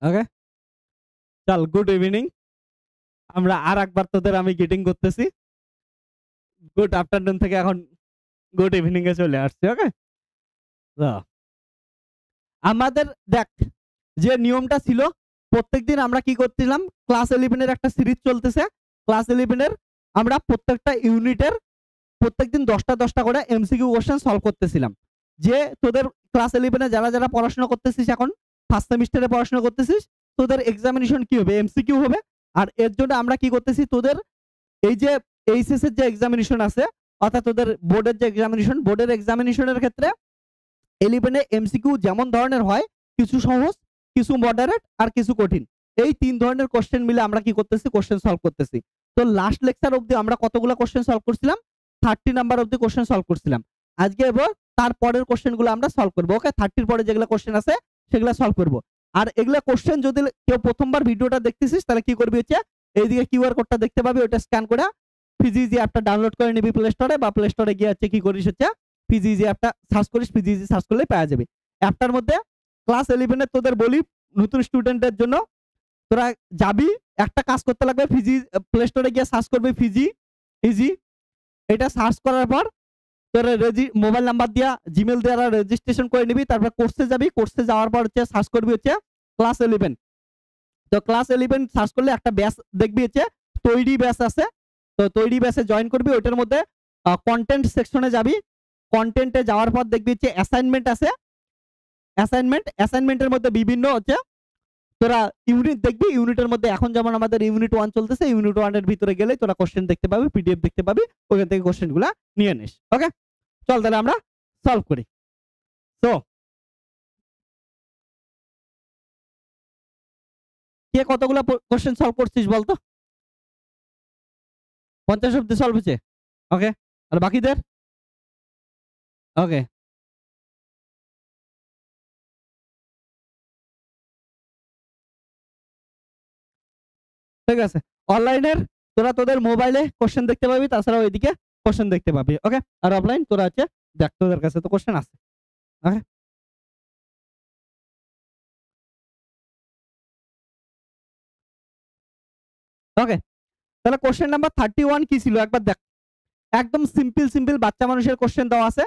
ওকে, চল good evening. আমরা আর একবার তোদের আমি গ্রিটিং করতেছি। গুড আফটারনুন থেকে এখন গুড ইভিনিং এ চলে আসছে। ওকে, তো আমাদের দেখ যে নিয়মটা ছিল, প্রত্যেকদিন আমরা কি করছিলাম, ক্লাস 11 এর একটা সিরিজ চলতেছে। ক্লাস 11 এর আমরা প্রত্যেকটা ইউনিটের প্রত্যেকদিন 10টা করে এমসিকিউ কোশ্চেন সলভ করতেছিলাম। যে তোদের ক্লাস 11 এ যারা যারা পড়াশোনা করতেছিস, এখন ফার্স্ট সেমিস্টারে পড়াশোনা করতেছিস, তোদের এক্সামিনেশন কি হবে, এমসিকিউ হবে। আর এর জন্য আমরা কি করতেছি, তোদের এই যে এইচএস এর যে এক্সামিনেশন আছে, অর্থাৎ তোদের বোর্ডের যে এক্সামিনেশন, বোর্ডের এক্সামিনেশনের ক্ষেত্রে 11 এ এমসিকিউ যেমন ধরনের হয়, কিছু সহজ, কিছু মডারেট আর কিছু কঠিন, এই 3 ধরনের কোশ্চেন মিলে আমরা কি করতেছি, কোশ্চেন সলভ করতেছি। তো লাস্ট লেকচার অবধি আমরা কতগুলো কোশ্চেন সলভ করছিলাম, 30 নাম্বার অবধি কোশ্চেন সলভ করছিলাম। আজকে এবার তার পরের কোশ্চেনগুলো আমরা সলভ করব। ওকে, 30 পরে যেগুলো কোশ্চেন আছে সেগুলো সলভ করব। আর এগুলা কোশ্চেন যদি কেউ প্রথমবার ভিডিওটা দেখতেছিস, তাহলে কি করবি হচ্ছে, এইদিকে কিউআর কোডটা দেখতে পাবি, ওটা স্ক্যান করে ফিজিজি অ্যাপটা ডাউনলোড করে নিবি প্লে স্টোরে, বা প্লে স্টোরে গিয়ে হচ্ছে কি করিস হচ্ছে ফিজিজি অ্যাপটা সার্চ করিস, ফিজিজি সার্চ করলে পাওয়া যাবে। অ্যাপটার মধ্যে ক্লাস 11 এর তোদের বলি নতুন স্টুডেন্টদের জন্য, তোরা যাবি, একটা কাজ করতে লাগবে, ফিজি প্লে স্টোরে গিয়ে সার্চ করবি ফিজি ইজি। এটা সার্চ করার পর তোর মোবাইল নাম্বার দিয়া জিমেল দ্বারা রেজিস্ট্রেশন করে নিবি। তারপর কোর্সে যাবি, কোর্সে যাওয়ার পর হচ্ছে সার্চ করবি হচ্ছে ক্লাস 11। তো ক্লাস 11 সার্চ করলে একটা ব্যাচ দেখবি হচ্ছে তৈরি ব্যাচ আছে। তো তৈরি ব্যাচে জয়েন করবি। ওইটার মধ্যে কন্টেন্ট সেকশনে যাবি, কন্টেন্টে যাওয়ার পর দেখবি হচ্ছে অ্যাসাইনমেন্ট আছে। অ্যাসাইনমেন্টের মধ্যে বিভিন্ন হচ্ছে তোরা ইউনিট দেখবি। ইউনিটের মধ্যে এখন যেমন আমাদের ইউনিট 1 চলতেছে, ইউনিট 1 এর ভিতরে গেলে তোরা কোশ্চেন দেখতে পাবি, পিডিএফ দেখতে পাবি, ওখান থেকে কোশ্চেনগুলো নিয়ে নিস। ওকে, চল তাহলে আমরা সলভ করি। তো কে কতগুলো কোশ্চেন সলভ করছিস বলতো? 50 অব্দি সলভ হয়েছে। ওকে, আর বাকিদের? ওকে, ঠিক আছে। অনলাইনের তোরা তোদের মোবাইলে কোশ্চেন দেখতে পাবি, তাছাড়া ওইদিকে কোশ্চেন দেখতে পাবি। ওকে, আর অফলাইন তোরা আছে দেখ, তোদের কাছে তো কোশ্চেন আছে। ওকে, ওকে, তাহলে কোশ্চেন নাম্বার 31 কি ছিল একবার দেখ। একদম সিম্পল সিম্পল বাচ্চা মানুষের কোশ্চেন দেওয়া আছে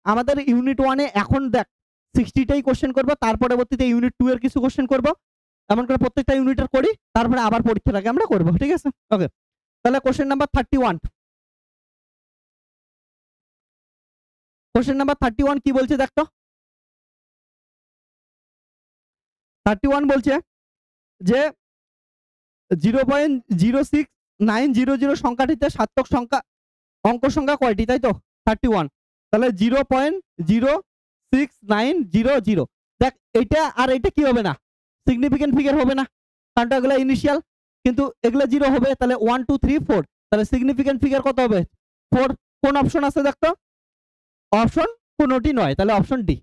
আমাদের ইউনিট 1 এ। এখন দেখ 60টাই কোশ্চেন করব, তার পরবর্তীতে ইউনিট 2 এর কিছু কোশ্চেন করব, এমন করে প্রত্যেকটা ইউনিটের করি, তারপরে আবার পরীক্ষার আগে আমরা করব। ঠিক আছে, ওকে। তাহলে কোশ্চেন নাম্বার 31, কোশ্চেন নাম্বার 31 কি বলছে দেখ তো। 31 বলছে যে 0.06900 সংখ্যাটিতে সার্থক সংখ্যা অঙ্ক সংখ্যা কয়টি, তাই তো 31। তাহলে 0.06900। দেখ এটা আর এটা কি হবে না, সিগনিফিকেন্ট ফিগার হবে না, কারণ এগুলো ইনিশিয়াল, কিন্তু এগুলো 0 হবে। তাহলে 1 2 3 4, তাহলে সিগনিফিকেন্ট ফিগার কত হবে, 4। কোন অপশন আছে দেখ তো, অপশন কোনটি নয়, তাহলে অপশন ডি।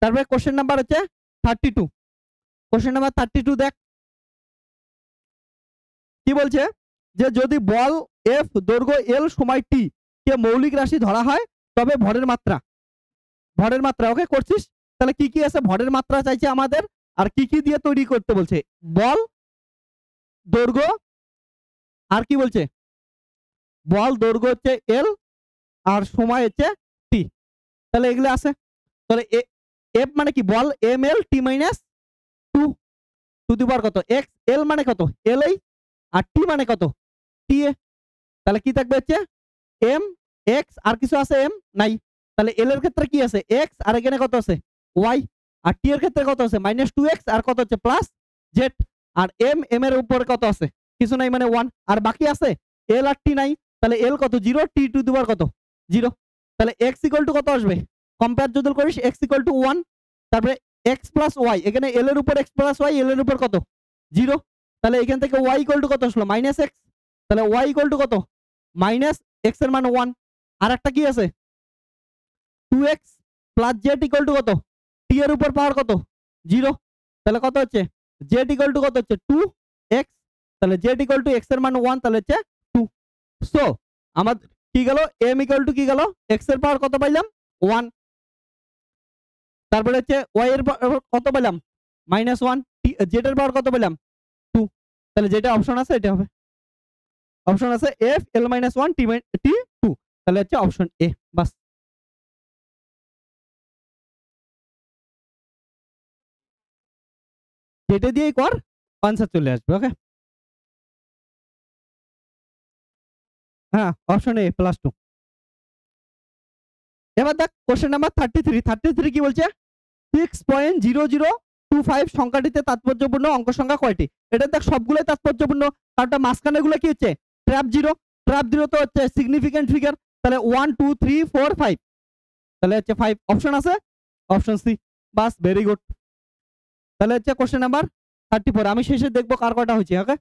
তারপরে কোশ্চেন নাম্বার হচ্ছে 32। কোশ্চেন নাম্বার 32 দেখ কি বলছে, যে যদি বল এফ দৈর্ঘ্য এল সময় টি কে মৌলিক রাশি ধরা হয়, তবে ভরের মাত্রা, ভরের মাত্রা ওকে করছিস। তাহলে কি কি আছে, ভরের মাত্রা চাইছে আমাদের, আর কি কি দিয়ে তৈরি করতে বলছে, বল, দৈর্ঘ্য, আর কি বলছে, বল দৈর্ঘ্য হচ্ছে এল, আর সময় হচ্ছে টি। তাহলে এগুলো আছে। তাহলে এফ মানে কি, বল M L T minus 2 to the power কত এক্স, এল মানে কত এল এই, আর টি মানে কত টি এ। তাহলে কি থাকবে হচ্ছে এম এক্স, আর কিছু আছে এম নাই। তাহলে এল এর ক্ষেত্রে কি আছে এক্স, আর এখানে কত আছে ওয়াই, আর টি এর ক্ষেত্রে কত আছে -2x, আর কত হচ্ছে প্লাস জেড। আর এম এম এর উপরে কত আছে কিছু নাই, মানে 1। আর বাকি আছে এল আর টি নাই। তাহলে এল কত 0, টি টু দি পাওয়ার কত 0। তাহলে এক্স ইকুয়াল টু কত আসবে, কম্পেয়ার যদি করিস এক্স ইকুয়াল টু 1, তারপরে এক্স প্লাস ওয়াই, এখানে এল এর উপর এক্স প্লাস ওয়াই, এল এর উপর কত 0। তাহলে এখান থেকে ওয়াই ইকুয়াল টু কত আসলো -x। তাহলে ওয়াই ইকুয়াল টু কত -x এর মান 1। আর একটা কি আছে 2x plus Z equal to কত, টি এর উপর পাওয়ার কত 0। তাহলে কত হচ্ছে জেড ইকুয়াল টু কত হচ্ছে 2x। তাহলে জেড ইকুয়াল টু x এর মান 1, তাহলে হচ্ছে 2। সো আমাদের কি গেল, m ইকুয়াল টু কি গেল, x এর পাওয়ার কত পাইলাম 1, তারপরে হচ্ছে y এর কত পাইলাম -1 যেটার পাওয়ার কত পেলাম 2, তাহলে যেটা অপশন আছে এটা হবে। অপশন আছে f l-1 t 2, তাহলে হচ্ছে অপশন এ। বাস, যেটা দিয়েই কর আনসার চলে আসবে। ওকে, হ্যাঁ অপশন এ +2। এবার দেখ কোশ্চেন নাম্বার 33 কি বলছে, 6.0025 সংখ্যাটিতে তাৎপর্যপূর্ণ অঙ্ক সংখ্যা কয়টি? এটা দেখ সবগুলোই তাৎপর্যপূর্ণ, কারণ মাঝখানে গুলো কি হচ্ছে ট্র্যাপ জিরো, ট্র্যাপ জিরো তো হচ্ছে সিগনিফিকেন্ট ফিগার, তাহলে 1 2 3 4 5, তাহলে হচ্ছে 5 অপশন আছে, অপশন সি। বাস, ভেরি গুড। তাহলে হচ্ছে কোশ্চেন নাম্বার 34, আমি শেষে দেখবো কার কয়টা হয়েছে। ওকে,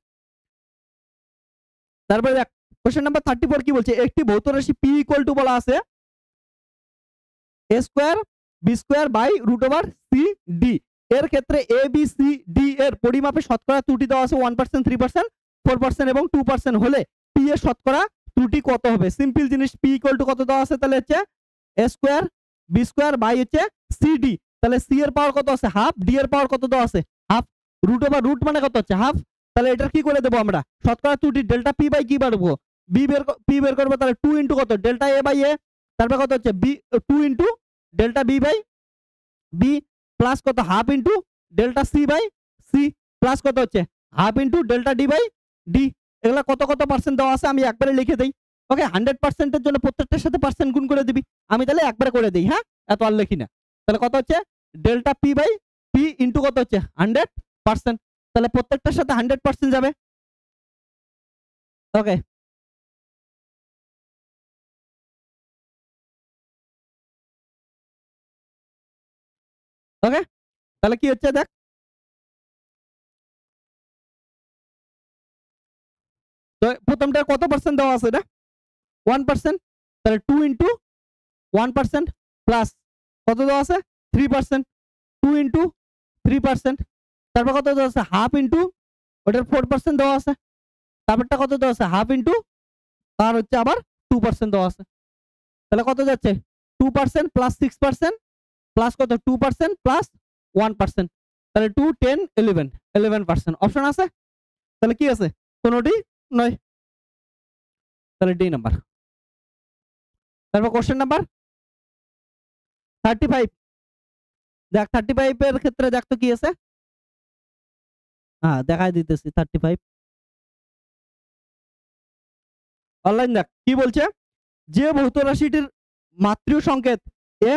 তারপরে দেখ কোশ্চেন নাম্বার 34 কি বলছে, একটি ভৌত রাশি p ইকুয়াল টু বলা আছে a square b square by √c d, এর ক্ষেত্রে a b c d এর পরিমাপে শতকরা ত্রুটি দেওয়া আছে 1%, 3%, 4% এবং 2% হলে p এর শতকরা ত্রুটি কত হবে? সিম্পল জিনিস, p ইকুয়াল টু কত দেওয়া আছে, তাহলে হচ্ছে a square b square by হচ্ছে cd, তাহলে c এর পাওয়ার কত আছে হাফ, d এর পাওয়ার কত দেওয়া আছে হাফ, রুট মানে কত হচ্ছে হাফ, তাহলে এটার কি করে দেবো আমরা, শতকরা ত্রুটি ডেল্টা p বাই কি পারবো, p বের করবো, তাহলে 2 ইনটু কত ডেল্টা a বাই a, তারপর কত হচ্ছে b 2 into delta b by b plus কত half into delta c by c plus কত হচ্ছে half into delta d by d। এগুলা কত কত পার্সেন্ট দেওয়া আছে আমি একবারে লিখে দেই। ওকে, 100% এর জন্য প্রত্যেকটার সাথে পার্সেন্ট গুণ করে দিবি, আমি তাহলে একবারে করে দেই। হ্যাঁ, এত আর লিখি না। তাহলে কত হচ্ছে delta p by p into কত হচ্ছে 100%, তাহলে প্রত্যেকটার সাথে 100% যাবে। ওকে, ওকে, তাহলে কি হচ্ছে দেখ, তো প্রথমটা কত পার্সেন্ট দেওয়া আছে এটা 1%, তাহলে 2 ইনটু 1% প্লাস কত দেওয়া আছে 3%, 2 ইনটু 3%, তারপর কত দেওয়া আছে হাফ ইনটু ওটার 4% দেওয়া আছে, তারপরটা কত দেওয়া আছে হাফ ইনটু তার হচ্ছে আবার 2% দেওয়া আছে, তাহলে কত যাচ্ছে 2% প্লাস 6% প্লাস কত 2% প্লাস 1%, তাহলে 2 10 11% অপশন আছে, তাহলে কি আছে কোনোটি নয়, তাহলে ডি নাম্বার। তারপর কোশ্চেন নাম্বার 35, দেখ 35 এর ক্ষেত্রে দেখ তো কি আছে, হ্যাঁ দেখাই দিতেছি 35 অনলাইন। দেখ কি বলছে, যে ভৌত রাশিটির মাত্রিয় সংকেত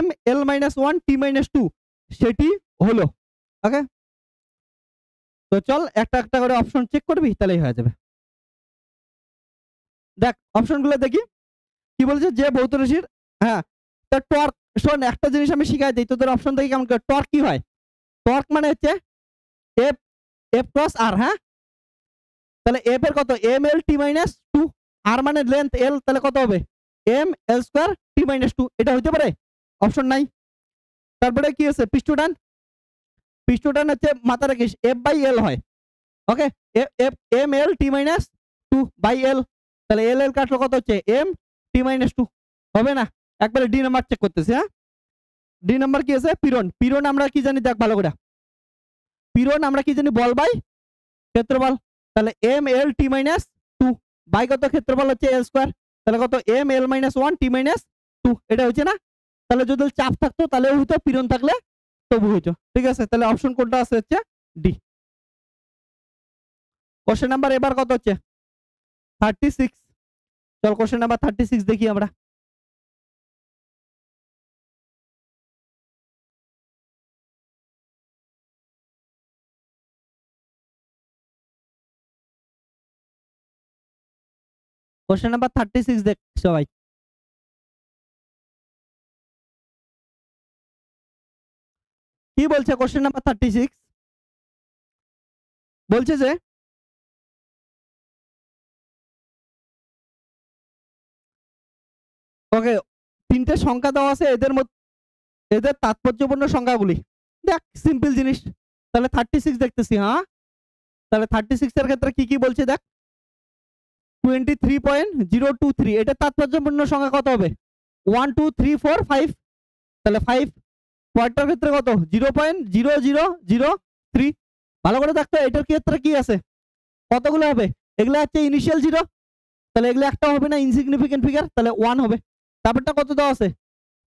m l-1 t-2 সেটি হলো। ওকে, তো চল একটা একটা করে অপশন চেক করবি, তাহলেই হয়ে যাবে। দেখ অপশনগুলো দেখি কি বলছে, যে ভৌত রাশির, হ্যাঁ তো টর্ক, শোন একটা জিনিস আমি শিখাই দিই তোদের, অপশন দেখি কেমন করে টর্ক কি হয়। টর্ক মানে হচ্ছে এফ এফ ক্রস আর, হ্যাঁ তাহলে এফ এর কত m l t-2, আর মানে লেন্থ l, তাহলে কত হবে m l স্কয়ার t-2, এটা হইতে পারে, অপশন নাই। তারপরে কি আছে পৃষ্ঠটান, পৃষ্ঠটান হচ্ছে মাথা রাখিস f বাই l হয়। Okay, m l t-2 by l, তাহলে l l কাটলো কত হচ্ছে m t-2, হবে না, একবারে ডি নাম্বার চেক করতেছি। হ্যাঁ, ডি নাম্বার কি আছে পীড়ন, পীড়ন আমরা কি জানি দেখ ভালো করে, পীড়ন আমরা কি জানি বল বাই ক্ষেত্রফল, তাহলে m l t-2 বাই কত ক্ষেত্রফল হচ্ছে l স্কয়ার, তাহলে কত m l-1 t-2, এটা হচ্ছে না, তাহলে যদি চাপ থাকতো তাহলে হইতো, পীড়ন থাকলে তবু হইতো। ঠিক আছে, তাহলে অপশন কোনটা আছে হচ্ছে ডি। কোশ্চেন নাম্বার এবার কত হচ্ছে 36, চল কোশ্চেন নাম্বার 36 দেখি আমরা। কোশ্চেন নাম্বার 36 দেখ সবাই, কি বলছে কোশ্চেন নাম্বার 36, বলছে যে ওকে তিনটে সংখ্যা দেওয়া আছে, এদের মধ্যে এদের তাৎপর্যপূর্ণ সংখ্যাগুলি, দেখ সিম্পল জিনিস, তাহলে 36 দেখতেছি। হ্যাঁ, তাহলে 36 এর ক্ষেত্রে কি কি বলছে দেখ, 23.023, এটা তাৎপর্যপূর্ণ সংখ্যা কত হবে 1 2 3 4 5, তাহলে 5, পয়েন্টের ক্ষেত্রে কত 0.0003, 3। ভালো করে দেখতো এটার ক্ষেত্রে কি আছে, কতগুলো হবে, এগুলো হচ্ছে ইনিশিয়াল 0, তাহলে এগুলো একটা হবে না, ইনসিগনিফিকেন্ট ফিগার, তাহলে 1 হবে। তারপরটা কত দেওয়া আছে,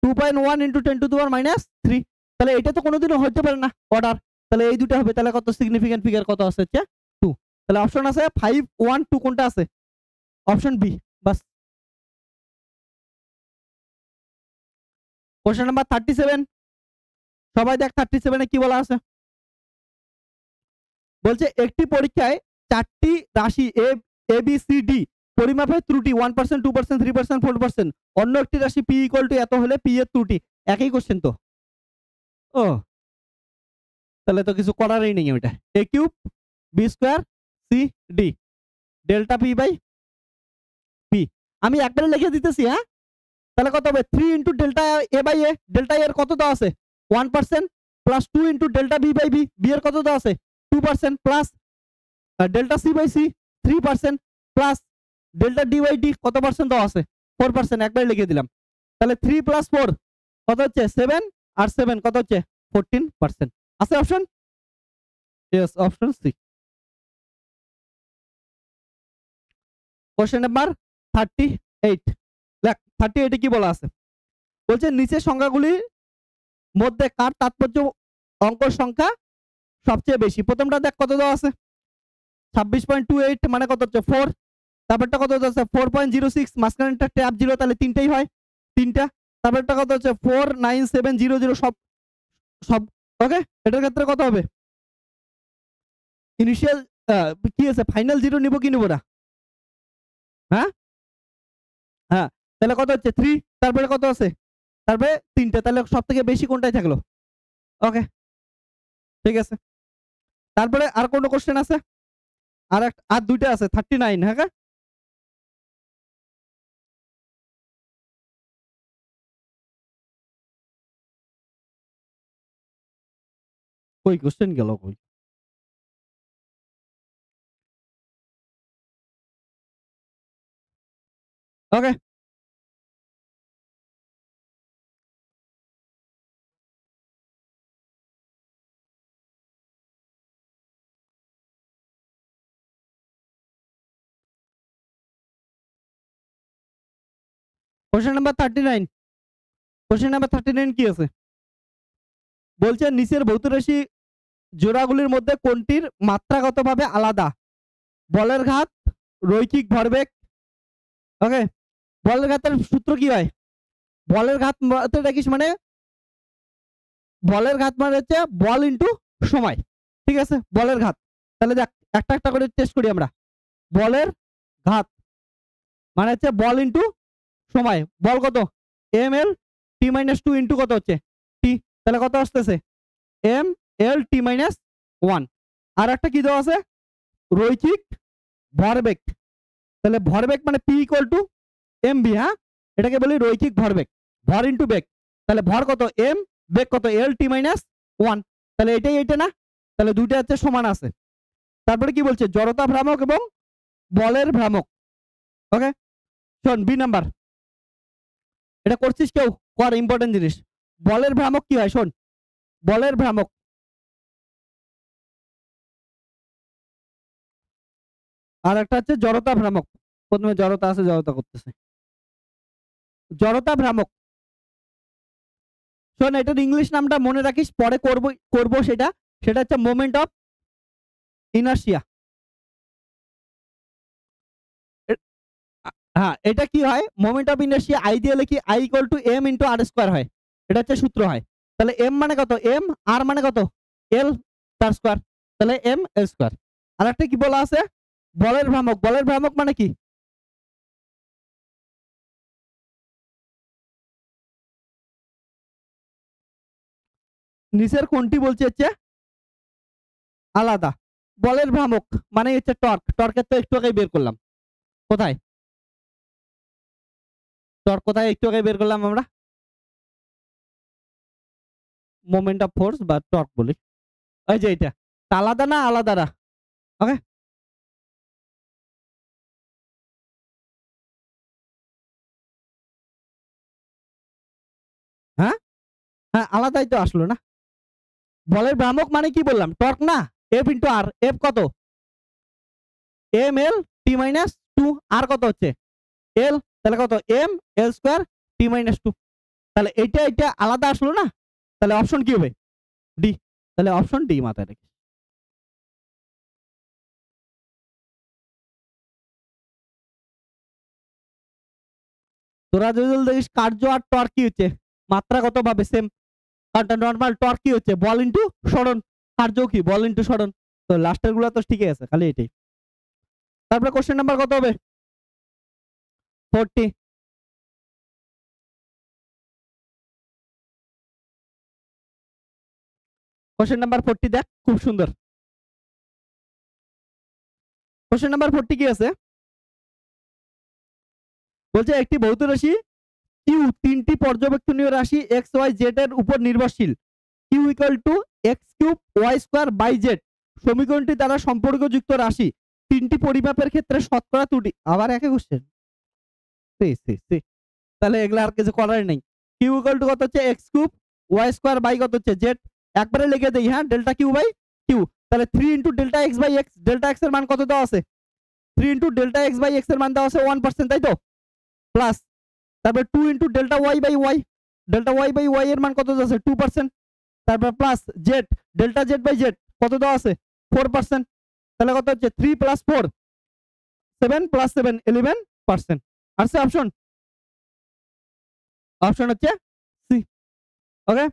2.1 × 10⁻³ তাহলে এটা তো কোনোদিনও হতে পারে না অর্ডার, তাহলে এই দুটো হবে, তাহলে কত সিগনিফিকেন্ট ফিগার কত আছে হচ্ছে 2। তাহলে অপশন আছে 5 1 2, কোনটা আছে, অপশন বি। বাস। কোশ্চেন নাম্বার 37, সবাই দেখ 37 এ কি বলা আছে, বলছে একটি পরীক্ষায় 4টি রাশি এ বি সি ডি পরিমাপের ত্রুটি 1%, 2%, 3%, 4%, অন্য একটি রাশি পি ইকুয়াল টু এত হলে পি এর ত্রুটি। একই কোশ্চেন তো। ও তাহলে তো কিছু করারই নেই, ওইটা A cube B square C D delta P by P. আমি একবারে লিখে দিতেছি, হ্যাঁ। তাহলে কত হবে 3 × delta a by a, delta এর কত দেওয়া আছে 1%, plus 2 × delta b by b, b এর কত দেওয়া আছে 2%, plus delta c by c 3%, plus delta d by d কত পার্সেন্ট দেওয়া আছে 4%, একবারে লিখে দিলাম। তাহলে 3 + 4 কত হচ্ছে 7, আর 7 কত হচ্ছে 14%। আছে option? Yes, option c. Question number 38, দেখ 38 এ কি বলা আছে, বলছে নিচের সংখ্যাগুলির মধ্যে কার তাৎপর্য অঙ্কর সংখ্যা সবচেয়ে বেশি। প্রথমটা দেখ কত দেওয়া আছে 26.28, মানে কত হচ্ছে 4। তারপরটা কত হচ্ছে 4.06, মাঝখানেরটা ট্যাব 0, তাহলে তিনটেই হয়, তিনটা। তারপরটা কত হচ্ছে 49700, সব সব ওকে। এটার ক্ষেত্রে কত হবে, ইনিশিয়াল কি আছে, ফাইনাল 0 নিব কি নিব না, হ্যাঁ হ্যাঁ। তাহলে কত হচ্ছে 3, তারপরে কত আছে, তারপরে তিনটে, তাহলে সব থেকে বেশি কোনটাই থাকলো। ওকে, ঠিক আছে। তারপরে আর কোনো কোশ্চেন আছে, আর দুইটা আছে 39, হ্যাঁ। কই কোশ্চেন গেল কই, ওকে। কোশ্চেন নাম্বার 39, কোশ্চেন নাম্বার 39 কি আছে, বলছে নিচের ভৌত রাশি জোড়াগুলির মধ্যে কোনটির মাত্রাগতভাবে আলাদা, বলের ঘাত, রৈখিক ভরবেগ। ওকে, বলের ঘাতের সূত্র কি হয়, বলের ঘাত দেখিস মানে, বলের ঘাত মানে হচ্ছে বল ইনটু সময়, ঠিক আছে, বলের ঘাত। তাহলে দেখ একটা একটা করে টেস্ট করি আমরা। বলের ঘাত মানে হচ্ছে বল ইনটু সময়, বল কত ml t-2 ইনটু কত হচ্ছে t, তাহলে কত আসতেছে ml t-1। আর একটা কি দেওয়া আছে রৈখিক ভরবেগ, তাহলে ভরবেগ মানে p = mv, হ্যাঁ, এটাকে বলি রৈখিক ভরবেগ, ভর ইনটু বেগ। তাহলে ভর কত m, বেগ কত lt-1, তাহলে এটাই এটা না, তাহলে দুইটা হচ্ছে সমান আছে। তারপরে কি বলছে জড়তা ভ্রামক এবং বলের ভ্রামক। ওকে, শোন বি নাম্বার, এটা করছিস কেউ, কর, ইম্পর্টেন্ট জিনিস। বলের ভ্রামক কি হয় শোন, বলের ভ্রামক আর একটা হচ্ছে জড়তা ভ্রামক। প্রথমে জড়তা আছে, জড়তা করতেছে, জড়তা ভ্রামক। শোন এটার ইংলিশ নামটা মনে রাখিস, পরে করব করব সেটা, সেটা হচ্ছে মোমেন্ট অফ ইনার্শিয়া। হ্যাঁ, এটা কি হয় মোমেন্ট অফ ইনার্শিয়া, আই দিয়ে লিখি I = m × r² হয়, এটা হচ্ছে সূত্র হয়। তাহলে m মানে কত m, r মানে কত l তার স্কয়ার, তাহলে m l²। আর একটা কি বলা আছে বলের ভ্রামক, বলের ভ্রামক মানে কি, নিচের কোনটি বলছে হচ্ছে আলাদা, বলের ভ্রামক মানে হচ্ছে টর্ক, টর্কের তো একটু আগে বের করলাম, কোথায় টর্ক, কোথায় একটু আগে বের করলাম আমরা, মোমেন্ট অফ ফোর্স বা টর্ক বলি, ওই যে এটা আলাদা না আলাদা না। ওকে, হ্যাঁ হ্যাঁ আলাদাই তো আসলো না, বলের ভ্রামক মানে কি বললাম, টর্ক না, এফ ইন্টু আর। এফ কত, M L T minus two, আর কত হচ্ছে এল, তাহলে কত এম এল স্কোয়ার টি মাইনাস টু। তাহলে এটা আলাদা আসলো না, তাহলে অপশন কি হবে ডি। তাহলে অপশন ডি মাথায় রেখে। তোরা যদি দেখিস কার্য আর টর্ক কি হচ্ছে, মাত্রা কত ভাবে সেম, কারণ নর্মাল টর্ক কি হচ্ছে বল ইন্টু সরণ, কার্য কি বল ইন্টু সরণ। তো লাস্টের গুলো তো ঠিকই আছে, খালি এটাই। তারপরে কোশ্চেন নাম্বার কত হবে 40। কোশ্চেন নাম্বার 40 দেখ, খুব সুন্দর। কোশ্চেন নাম্বার 40 কি আছে বলছে, একটি ভৌত রাশি কিউ তিনটি পর্যবেক্ষণীয় রাশি এক্স ওয়াই জেড এর উপর নির্ভরশীল, q equal to x cube y square by z সমীকরণটি দ্বারা সম্পর্কযুক্ত রাশি, তিনটি পরিমাপের ক্ষেত্রে শতকরা ত্রুটি। আবার একই কোশ্চেন, তাহলে এগুলো আর কিছু করার নেই। কিউ ইকুয়াল টু কত হচ্ছে x cube y square by কত হচ্ছে জেড, একবারে লিখে দেই হ্যাঁ, ডেল্টা কিউ বাই কিউ। তাহলে 3 into delta x by x, delta x এর মান কত দেওয়া আছে 3 into delta x by x এর মান দেওয়া আছে 1%, তাই তো, প্লাস তারপর 2 into delta y by y, delta y by y এর মান কত দেওয়া আছে 2%, তারপর plus z, delta z by z কত দেওয়া আছে 4%, তাহলে কত হচ্ছে 3 প্লাস 4 7 প্লাস 7 11%। আসছে অপশন, অপশন হচ্ছে সি। ওকে,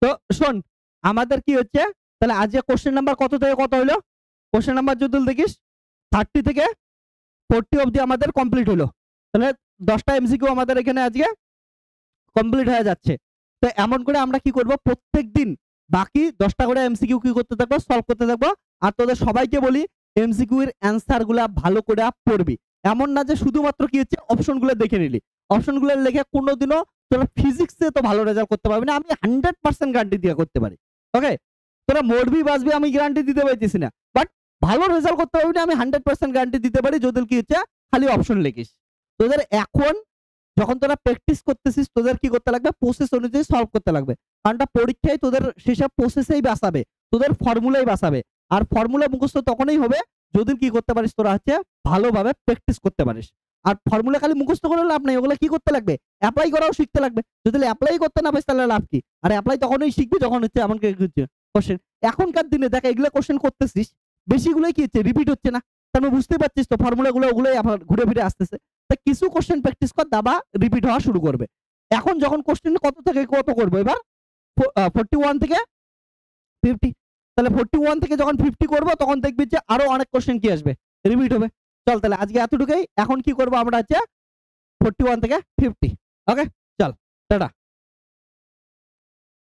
তো শোন আমাদের কি হচ্ছে, তাহলে আজকে কোশ্চেন নাম্বার কত থেকে কত হলো, কোশ্চেন নাম্বার যদি দেখিস 30 থেকে 40 অবধি আমাদের কমপ্লিট হলো। তাহলে 10টা এমসিকিউ আমাদের এখানে আজকে কমপ্লিট হয়ে যাচ্ছে। তো এমন করে আমরা কি করব, প্রত্যেক দিন বাকি 10টা করে এমসিকিউ কি করতে থাকবো, সলভ করতে থাকবো। আর তোদের সবাইকে বলি এমসিকিউ এর অ্যান্সার গুলা ভালো করে পড়বি। এমন না যে শুধুমাত্র কি হচ্ছে অপশন গুলো দেখে নিলি, অপশন গুলো লেখে কোনোদিনও তোরা ফিজিক্সে তো ভালো রেজাল্ট করতে পারবি না, আমি 100% গ্যারান্টি দিয়ে করতে পারি। ওকে, তোরা মরবি বাঁচবি আমি গ্যারান্টি দিতে পারতেছি না, বাট ভালো রেজাল্ট করতে পারবি না আমি 100% গ্যারান্টি দিতে পারি যদি কি হচ্ছে খালি অপশন লিখিস। তোদের এখন যখন তোরা প্র্যাকটিস করতেছিস তোদের কি করতে লাগবে, প্রসেস অনুযায়ী সলভ করতে লাগবে, কারণ পরীক্ষায় তোদের সেসব প্রসেসেই বাঁচাবে, তোদের ফর্মুলাই বাঁচাবে। আর ফর্মুলা মুখস্থ তখনই হবে যদি কি করতে পারিস, তোরা হচ্ছে ভালোভাবে প্র্যাকটিস করতে পারিস। আর ফর্মুলা খালি মুখস্থ করে লাভ নাই, ওগুলো কি করতে লাগবে, অ্যাপ্লাই করাও শিখতে লাগবে। যদি অ্যাপ্লাই করতে না পারিস তাহলে লাভ কি, আর অ্যাপ্লাই তখনই শিখবি যখন হচ্ছে এমন কোশ্চেন। এখনকার দিনে দেখ এগুলো কোশ্চেন করতেছিস বেশিগুলোই কি হচ্ছে রিপিট হচ্ছে না, তাহলে বুঝতে পারছিস তো ফর্মুলা গুলো ওগুলোই আবার ঘুরে ফিরে আসতেছে। তা কিছু কোশ্চেন প্র্যাকটিস কর, দাবা রিপিট হওয়া শুরু করবে। এখন যখন কোশ্চেন কত থেকে কত করবো এবার 41 থেকে 50, তাহলে 41 থেকে যখন 50 করবো তখন দেখবি যে আরো অনেক কোশ্চেন কি আসবে রিপিট হবে। চল তাহলে আজকে এতটুকুই, এখন কি করবো আমরা হচ্ছে 41 থেকে 50। ওকে চল টাটা।